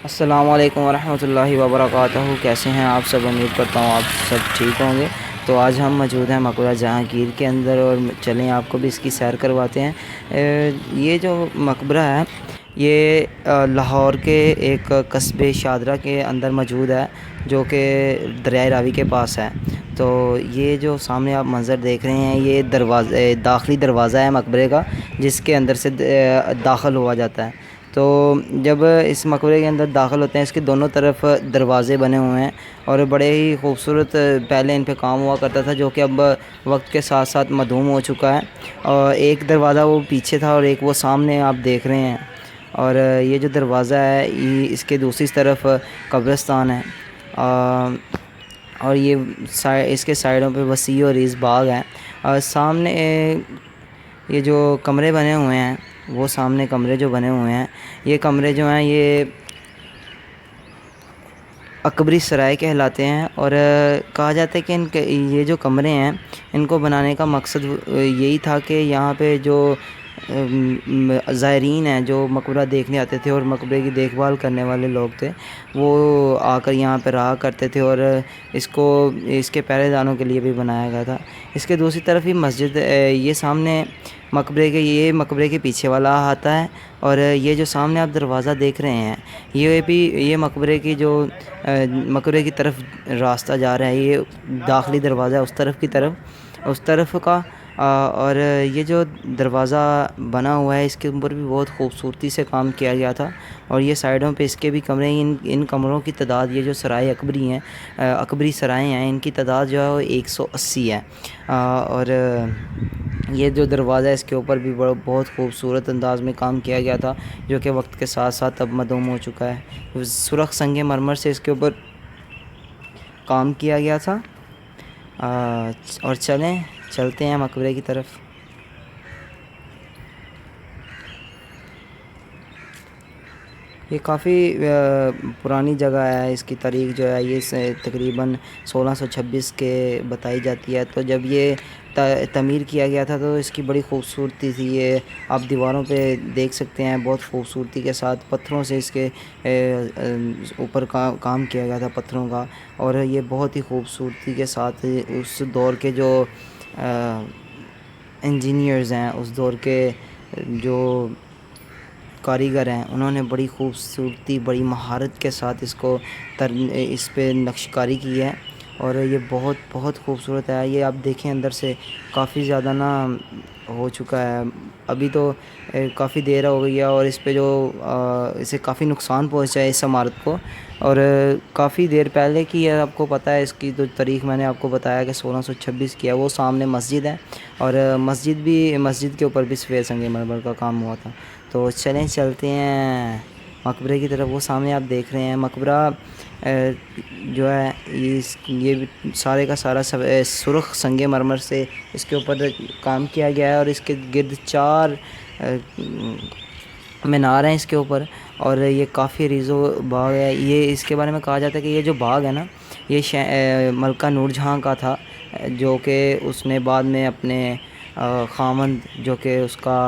السلام علیکم ورحمۃ اللہ وبرکاتہ، کیسے ہیں آپ سب؟ امید کرتا ہوں آپ سب ٹھیک ہوں گے۔ تو آج ہم موجود ہیں مقبرہ جہانگیر کے اندر، اور چلیں آپ کو بھی اس کی سیر کرواتے ہیں۔ یہ جو مقبرہ ہے یہ لاہور کے ایک قصبے شادرہ کے اندر موجود ہے، جو کہ دریائے راوی کے پاس ہے۔ تو یہ جو سامنے آپ منظر دیکھ رہے ہیں، یہ داخلی دروازہ ہے مقبرے کا، جس کے اندر سے داخل ہوا جاتا ہے۔ تو جب اس مقبرے کے اندر داخل ہوتے ہیں، اس کے دونوں طرف دروازے بنے ہوئے ہیں، اور بڑے ہی خوبصورت پہلے ان پہ کام ہوا کرتا تھا، جو کہ اب وقت کے ساتھ ساتھ معدوم ہو چکا ہے۔ اور ایک دروازہ وہ پیچھے تھا اور ایک وہ سامنے آپ دیکھ رہے ہیں۔ اور یہ جو دروازہ ہے اس کے دوسری طرف قبرستان ہے، اور یہ اس کے سائڈوں پہ وسیع و عریض باغ ہیں۔ اور سامنے یہ جو کمرے بنے ہوئے ہیں، وہ سامنے کمرے جو بنے ہوئے ہیں، یہ کمرے جو ہیں یہ اکبری سرائے کہلاتے ہیں۔ اور کہا جاتا ہے کہ یہ جو کمرے ہیں، ان کو بنانے کا مقصد یہی تھا کہ یہاں پہ جو زائرین ہیں، جو مقبرہ دیکھنے آتے تھے اور مقبرے کی دیکھ بھال کرنے والے لوگ تھے، وہ آ کر یہاں پہ رہا کرتے تھے، اور اس کے پہرے داروں کے لیے بھی بنایا گیا تھا۔ اس کے دوسری طرف ہی مسجد، یہ سامنے مقبرے کے پیچھے والا آتا ہے، اور یہ جو سامنے آپ دروازہ دیکھ رہے ہیں، یہ مقبرے کی طرف راستہ جا رہا ہے۔ یہ داخلی دروازہ ہے اس طرف کا۔ اور یہ جو دروازہ بنا ہوا ہے، اس کے اوپر بھی بہت خوبصورتی سے کام کیا گیا تھا، اور یہ سائڈوں پہ اس کے بھی کمرے ہیں۔ ان کمروں کی تعداد، یہ جو سرائے اکبری سرائے ہیں، ان کی تعداد جو ہے وہ 180 ہے۔ اور یہ جو دروازہ ہے، اس کے اوپر بھی بہت خوبصورت انداز میں کام کیا گیا تھا، جو کہ وقت کے ساتھ ساتھ اب معدوم ہو چکا ہے۔ سرخ سنگ مرمر سے اس کے اوپر کام کیا گیا تھا۔ اور چلتے ہیں مقبرے کی طرف۔ یہ کافی پرانی جگہ ہے، اس کی تاریخ جو ہے یہ تقریباً 1626 کے بتائی جاتی ہے۔ تو جب یہ تعمیر کیا گیا تھا تو اس کی بڑی خوبصورتی تھی۔ یہ آپ دیواروں پہ دیکھ سکتے ہیں، بہت خوبصورتی کے ساتھ پتھروں سے اس کے اوپر کام کیا گیا تھا، پتھروں کا۔ اور یہ بہت ہی خوبصورتی کے ساتھ اس دور کے جو انجینئرز ہیں، اس دور کے جو کاریگر ہیں، انہوں نے بڑی خوبصورتی، بڑی مہارت کے ساتھ اس پہ نقش کاری کی ہے، اور یہ بہت بہت خوبصورت ہے۔ یہ آپ دیکھیں اندر سے کافی زیادہ ہو چکا ہے، ابھی تو کافی دیر ہو گئی ہے، اور اس پہ اسے کافی نقصان پہنچا ہے اس عمارت کو، اور کافی دیر پہلے کی ہے۔ آپ کو پتہ ہے اس کی تو تاریخ میں نے آپ کو بتایا کہ 1626 کی ہے۔ وہ سامنے مسجد ہے، اور مسجد کے اوپر بھی سفید سنگ مرمر کا کام ہوا تھا۔ تو چلتے ہیں مقبرے کی طرف۔ وہ سامنے آپ دیکھ رہے ہیں مقبرہ جو ہے یہ سارے کا سارا سرخ سنگ مرمر سے اس کے اوپر کام کیا گیا ہے، اور اس کے گرد 4 مینار ہیں اس کے اوپر، اور یہ کافی عریض و باغ ہے۔ یہ اس کے بارے میں کہا جاتا ہے کہ یہ جو باغ ہے نا، یہ ملکہ نور جہاں کا تھا، جو کہ اس نے بعد میں اپنے خاوند، جو کہ اس کا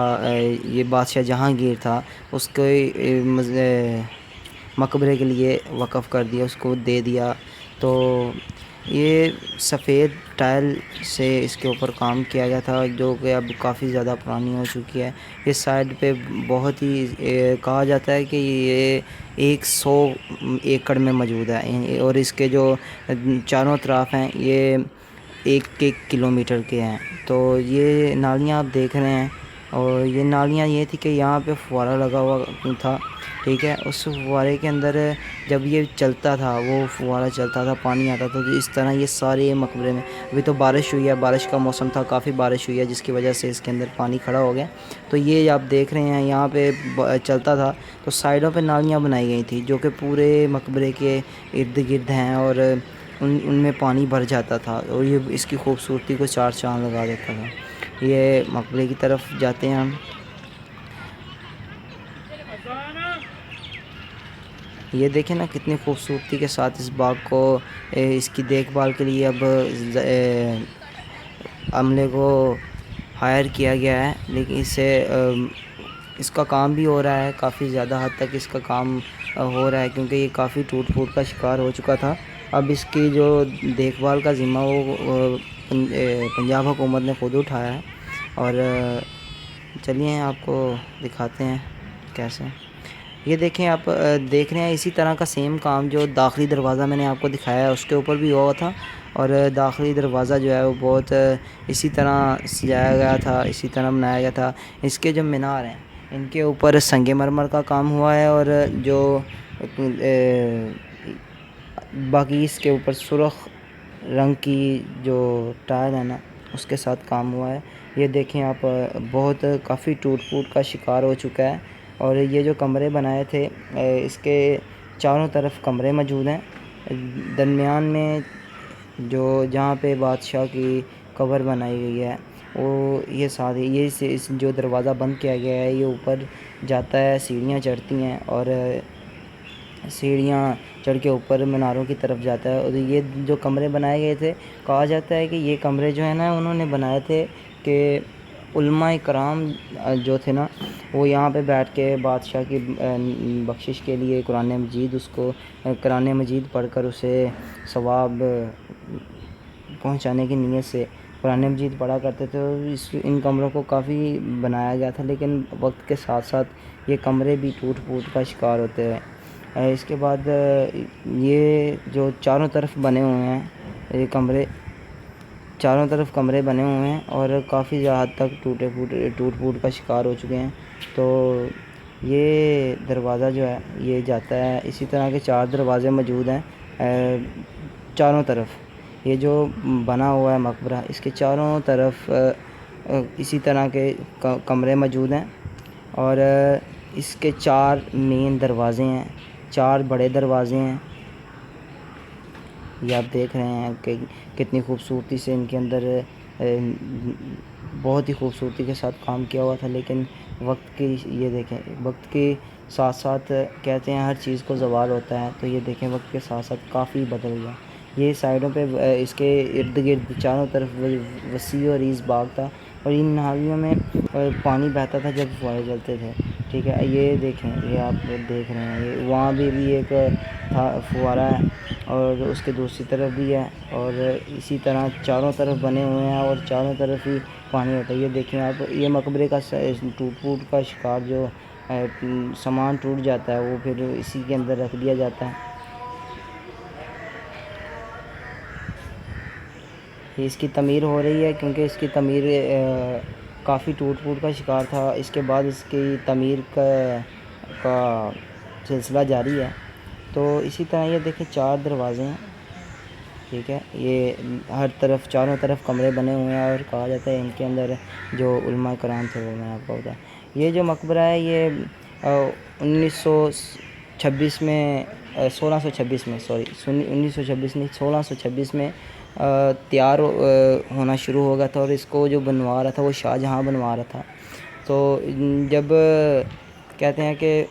یہ بادشاہ جہانگیر تھا، اس کے مقبرے کے لیے وقف کر دیا، اس کو دے دیا۔ تو یہ سفید ٹائل سے اس کے اوپر کام کیا گیا تھا، جو کہ اب کافی زیادہ پرانی ہو چکی ہے۔ اس سائڈ پہ بہت ہی کہا جاتا ہے کہ یہ 100 ایکڑ میں موجود ہے، اور اس کے جو چاروں اطراف ہیں یہ 1 کلومیٹر کے ہیں۔ تو یہ نالیاں آپ دیکھ رہے ہیں، اور یہ نالیاں یہ تھی کہ یہاں پہ فوارہ لگا ہوا تھا، ٹھیک ہے۔ اس فوارے کے اندر جب یہ چلتا تھا، وہ فوارہ چلتا تھا، پانی آتا تھا، تو اس طرح یہ سارے مقبرے میں ابھی تو بارش ہوئی ہے، بارش کا موسم تھا، کافی بارش ہوئی ہے، جس کی وجہ سے اس کے اندر پانی کھڑا ہو گیا۔ تو یہ آپ دیکھ رہے ہیں یہاں پہ چلتا تھا، تو سائڈوں پہ نالیاں بنائی گئی تھیں، جو کہ پورے مقبرے کے ارد گرد ہیں، اور ان میں پانی بھر جاتا تھا، اور یہ اس کی خوبصورتی کو 4 چاند لگا دیتا تھا۔ یہ مقبرے کی طرف جاتے ہیں ہم۔ یہ دیکھیں نا کتنی خوبصورتی کے ساتھ اس باغ کو اس کی دیکھ بھال کے لیے اب عملے کو ہائر کیا گیا ہے، لیکن اس کا کام بھی ہو رہا ہے، کافی زیادہ حد تک اس کا کام ہو رہا ہے کیونکہ یہ کافی ٹوٹ پھوٹ کا شکار ہو چکا تھا۔ اب اس کی جو دیکھ بھال کا ذمہ وہ پنجاب حکومت نے خود اٹھایا ہے، اور چلیے آپ کو دکھاتے ہیں کیسے۔ یہ دیکھیں، آپ دیکھ رہے ہیں اسی طرح کا سیم کام جو داخلی دروازہ میں نے آپ کو دکھایا ہے اس کے اوپر بھی ہوا تھا، اور داخلی دروازہ جو ہے وہ بہت اسی طرح سجایا گیا تھا، اسی طرح بنایا گیا تھا۔ اس کے جو مینار ہیں ان کے اوپر سنگ مرمر کا کام ہوا ہے، اور جو باقی اس کے اوپر سرخ رنگ کی جو ٹائل ہے نا اس کے ساتھ کام ہوا ہے۔ یہ دیکھیں آپ، بہت کافی ٹوٹ پھوٹ کا شکار ہو چکا ہے، اور یہ جو کمرے بنائے تھے اس کے چاروں طرف کمرے موجود ہیں۔ درمیان میں جو جہاں پہ بادشاہ کی قبر بنائی گئی ہے وہ یہ ساتھ یہ جو دروازہ بند کیا گیا ہے یہ اوپر جاتا ہے، سیڑھیاں چڑھتی ہیں، اور سیڑھیاں چڑھ کے اوپر میناروں کی طرف جاتا ہے۔ اور یہ جو کمرے بنائے گئے تھے، کہا جاتا ہے کہ یہ کمرے جو ہیں نا انہوں نے بنائے تھے کہ علماء کرام جو تھے نا وہ یہاں پہ بیٹھ کے بادشاہ کی بخشش کے لیے قرآن مجید پڑھ کر اسے ثواب پہنچانے کی نیت سے قرآن مجید پڑھا کرتے تھے، اور ان کمروں کو کافی بنایا گیا تھا، لیکن وقت کے ساتھ ساتھ یہ کمرے بھی ٹوٹ پھوٹ کا شکار ہوتے ہیں۔ اس کے بعد یہ جو چاروں طرف بنے ہوئے ہیں یہ کمرے، چاروں طرف کمرے بنے ہوئے ہیں اور کافی حد تک ٹوٹ پھوٹ کا شکار ہو چکے ہیں۔ تو یہ دروازہ جو ہے یہ جاتا ہے، اسی طرح کے 4 دروازے موجود ہیں چاروں طرف۔ یہ جو بنا ہوا ہے مقبرہ اس کے چاروں طرف اسی طرح کے کمرے موجود ہیں، اور اس کے 4 مین دروازے ہیں، 4 بڑے دروازے ہیں۔ یہ آپ دیکھ رہے ہیں کہ کتنی خوبصورتی سے ان کے اندر بہت ہی خوبصورتی کے ساتھ کام کیا ہوا تھا، لیکن وقت کی یہ دیکھیں، وقت کے ساتھ ساتھ کہتے ہیں ہر چیز کو زوال ہوتا ہے، تو یہ دیکھیں وقت کے ساتھ ساتھ کافی بدل گیا۔ یہ سائڈوں پہ اس کے ارد گرد چاروں طرف وسیع و عریض باغ تھا، اور ان نالیوں میں پانی بہتا تھا جب فوارے چلتے تھے، ٹھیک ہے۔ یہ دیکھیں، یہ آپ دیکھ رہے ہیں، یہ وہاں بھی ایک فوارہ ہے اور اس کے دوسری طرف بھی ہے، اور اسی طرح چاروں طرف بنے ہوئے ہیں اور چاروں طرف ہی پانی ہوتا ہے۔ یہ دیکھیں آپ، یہ مقبرے کا ٹوٹ پھوٹ کا شکار جو سامان ٹوٹ جاتا ہے وہ پھر اسی کے اندر رکھ دیا جاتا ہے۔ اس کی تعمیر ہو رہی ہے کیونکہ اس کی تعمیر کافی ٹوٹ پھوٹ کا شکار تھا، اس کے بعد اس کی تعمیر کا سلسلہ جاری ہے۔ تو اسی طرح یہ دیکھیں 4 دروازے ہیں، ٹھیک ہے۔ یہ ہر طرف چاروں طرف کمرے بنے ہوئے ہیں، اور کہا جاتا ہے ان کے اندر جو علماء کرام تھے وہ میں آپ کو بتایا۔ یہ جو مقبرہ ہے یہ 1926 میں 1626 میں 1926 نہیں 1626 میں تیار ہونا شروع ہو گیا تھا، اور اس کو جو بنوا رہا تھا وہ شاہ جہاں بنوا رہا تھا۔ تو جب کہتے ہیں کہ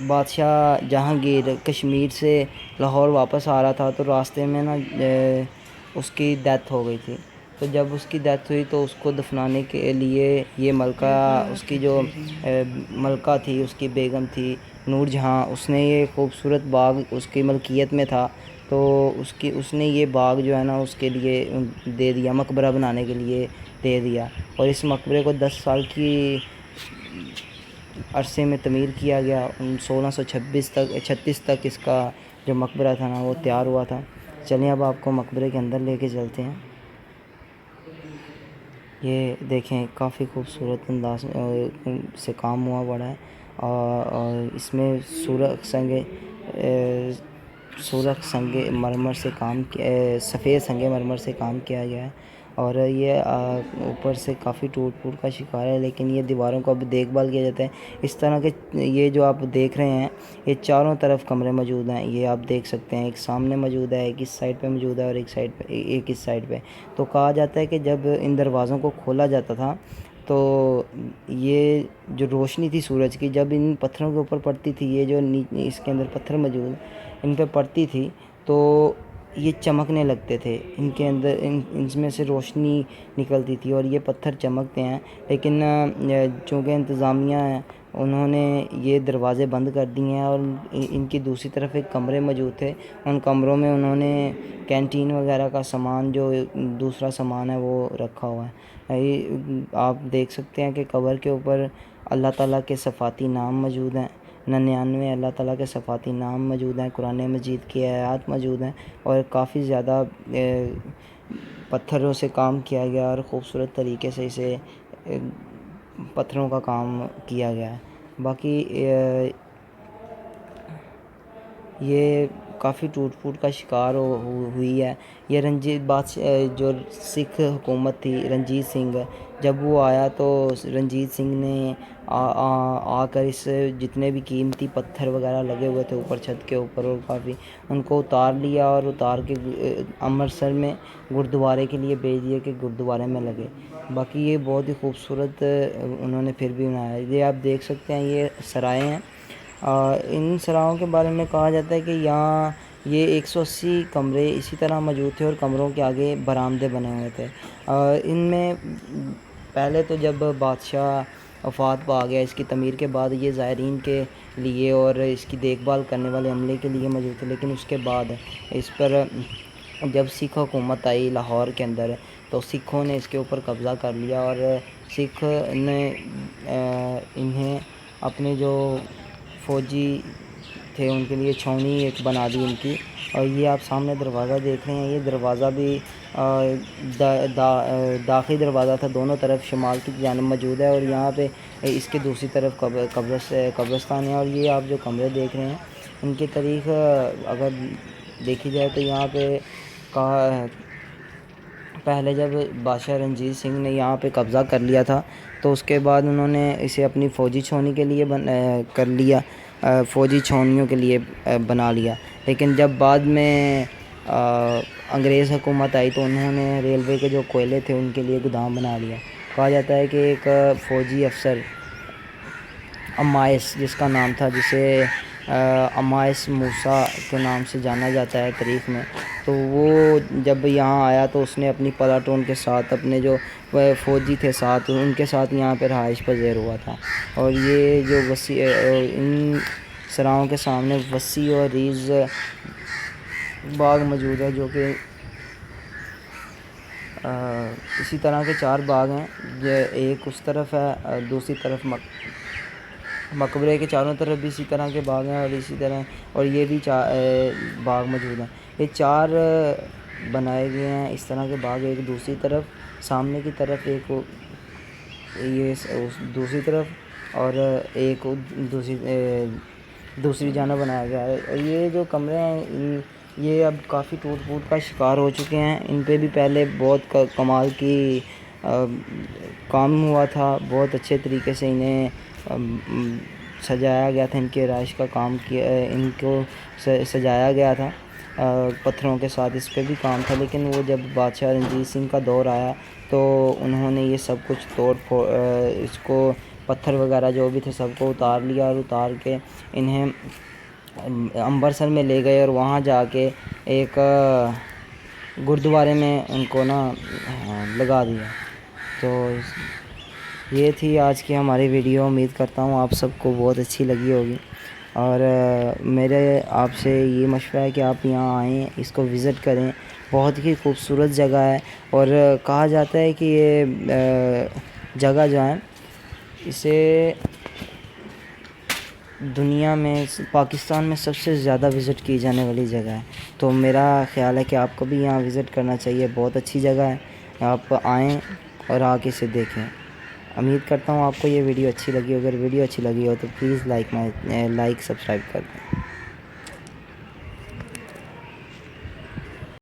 بادشاہ جہانگیر کشمیر سے لاہور واپس آ رہا تھا تو راستے میں نا اس کی ڈیتھ ہو گئی تھی، تو جب اس کی ڈیتھ ہوئی تو اس کو دفنانے کے لیے یہ ملکہ، اس کی جو ملکہ تھی، اس کی بیگم تھی نور جہاں، اس نے یہ خوبصورت باغ اس کی ملکیت میں تھا، تو اس نے یہ باغ جو ہے نا اس کے لیے دے دیا، مقبرہ بنانے کے لیے دے دیا، اور اس مقبرے کو 10 سال کی عرصے میں تعمیر کیا گیا۔ 1636 تک اس کا جو مقبرہ تھا نا وہ تیار ہوا تھا۔ چلیں اب آپ کو مقبرے کے اندر لے کے چلتے ہیں۔ یہ دیکھیں کافی خوبصورت انداز سے کام ہوا پڑا ہے، اور اس میں سرخ سنگ مرمر سے سفید سنگ مرمر سے کام کیا گیا ہے، اور یہ اوپر سے کافی ٹوٹ پھوٹ کا شکار ہے، لیکن یہ دیواروں کو اب دیکھ بھال کیا جاتا ہے۔ اس طرح کے یہ جو آپ دیکھ رہے ہیں یہ چاروں طرف کمرے موجود ہیں، یہ آپ دیکھ سکتے ہیں، ایک سامنے موجود ہے، ایک اس سائڈ پہ موجود ہے، اور ایک اس سائڈ پہ۔ تو کہا جاتا ہے کہ جب ان دروازوں کو کھولا جاتا تھا تو یہ جو روشنی تھی سورج کی جب ان پتھروں کے اوپر پڑتی تھی، یہ جو اس کے اندر پتھر موجود ان پہ پڑتی تھی، تو یہ چمکنے لگتے تھے، ان کے اندر ان میں سے روشنی نکلتی تھی اور یہ پتھر چمکتے ہیں، لیکن چونکہ انتظامیہ ہے انہوں نے یہ دروازے بند کر دیے ہیں، اور ان کی دوسری طرف ایک کمرے موجود تھے، ان کمروں میں انہوں نے کینٹین وغیرہ کا سامان جو دوسرا سامان ہے وہ رکھا ہوا ہے۔ آپ دیکھ سکتے ہیں کہ قبر کے اوپر اللہ تعالیٰ کے صفاتی نام موجود ہیں، 99 اللہ تعالیٰ کے صفاتی نام موجود ہیں، قرآن مجید کی آیات موجود ہیں، اور کافی زیادہ پتھروں سے کام کیا گیا اور خوبصورت طریقے سے اسے پتھروں کا کام کیا گیا ہے۔ باقی یہ کافی ٹوٹ پھوٹ کا شکار ہوئی ہے۔ یہ رنجیت بادشاہ جو سکھ حکومت تھی، رنجیت سنگھ، جب وہ آیا تو رنجیت سنگھ نے آ کر اس جتنے بھی قیمتی پتھر وغیرہ لگے ہوئے تھے اوپر چھت کے اوپر، اور کافی ان کو اتار لیا اور اتار کے امرتسر میں گردوارے کے لیے بھیج دیا کہ گردوارے میں لگے۔ باقی یہ بہت ہی خوبصورت انہوں نے پھر بھی بنایا۔ یہ آپ دیکھ سکتے ہیں، یہ سرائے ہیں۔ ان سراؤں کے بارے میں کہا جاتا ہے کہ یہاں یہ 180 کمرے اسی طرح موجود تھے، اور کمروں کے آگے برآمدے بنے ہوئے تھے۔ ان میں پہلے تو جب بادشاہ وفات پا گیا، اس کی تعمیر کے بعد یہ زائرین کے لیے اور اس کی دیکھ بھال کرنے والے عملے کے لیے موجود تھے، لیکن اس کے بعد اس پر جب سکھ حکومت آئی لاہور کے اندر تو سکھوں نے اس کے اوپر قبضہ کر لیا، اور سکھ نے انہیں اپنے جو فوجی تھے ان کے لیے چھاؤنی ایک بنا دی ان کی۔ اور یہ آپ سامنے دروازہ دیکھ رہے ہیں، یہ دروازہ بھی داخلی دروازہ تھا، دونوں طرف شمال کی جانب موجود ہے، اور یہاں پہ اس کے دوسری طرف قبرستان ہے۔ اور یہ آپ جو کمرے دیکھ رہے ہیں ان کی تاریخ اگر دیکھی جائے تو یہاں پہ پہلے جب بادشاہ رنجیت سنگھ نے یہاں پہ قبضہ کر لیا تھا تو اس کے بعد انہوں نے اسے اپنی فوجی چھاؤنی کے لیے کر لیا، فوجی چھاؤنیوں کے لیے بنا لیا۔ لیکن جب بعد میں انگریز حکومت آئی تو انہوں نے ریلوے کے جو کوئلے تھے ان کے لیے گودام بنا لیا۔ کہا جاتا ہے کہ ایک فوجی افسر امائس جس کا نام تھا، جسے امائس موسیٰ کے نام سے جانا جاتا ہے تاریخ میں، تو وہ جب یہاں آیا تو اس نے اپنی پلاٹون کے ساتھ اپنے جو فوجی تھے ساتھ ان کے ساتھ یہاں پہ رہائش پذیر ہوا تھا۔ اور یہ جو ان سراؤں کے سامنے وسیع اور ریز باغ موجود ہے، جو کہ اسی طرح کے 4 باغ ہیں، ایک اس طرف ہے، دوسری طرف مقبرے کے چاروں طرف بھی اسی طرح کے باغ ہیں، اور اسی طرح اور یہ بھی باغ موجود ہیں۔ یہ 4 بنائے گئے ہیں اس طرح کے باغ، ایک دوسری طرف، سامنے کی طرف ایک یہ دوسری طرف، اور ایک دوسری جانب بنایا گیا ہے۔ اور یہ جو کمرے ہیں یہ اب کافی ٹوٹ پھوٹ کا شکار ہو چکے ہیں، ان پہ بھی پہلے بہت کمال کی کام ہوا تھا، بہت اچھے طریقے سے انہیں سجایا گیا تھا، ان کی رہائش کا کام کیا، ان کو سجایا گیا تھا پتھروں کے ساتھ، اس پہ بھی کام تھا۔ لیکن وہ جب بادشاہ رنجیت سنگھ کا دور آیا تو انہوں نے یہ سب کچھ اس کو پتھر وغیرہ جو بھی تھے سب کو اتار لیا، اور اتار کے انہیں امرتسر میں لے گئے، اور وہاں جا کے ایک گردوارے میں ان کو لگا دیا۔ تو یہ تھی آج کی ہماری ویڈیو، امید کرتا ہوں آپ سب کو بہت اچھی لگی ہوگی، اور میرے آپ سے یہ مشورہ ہے کہ آپ یہاں آئیں، اس کو وزٹ کریں، بہت ہی خوبصورت جگہ ہے۔ اور کہا جاتا ہے کہ یہ جگہ جو ہے اسے دنیا میں پاکستان میں سب سے زیادہ وزٹ کی جانے والی جگہ ہے، تو میرا خیال ہے کہ آپ کو بھی یہاں وزٹ کرنا چاہیے، بہت اچھی جگہ ہے، آپ آئیں اور آ کے اسے دیکھیں۔ امید کرتا ہوں آپ کو یہ ویڈیو اچھی لگی، اگر ویڈیو اچھی لگی ہو تو پلیز لائک سبسکرائب کر دیں۔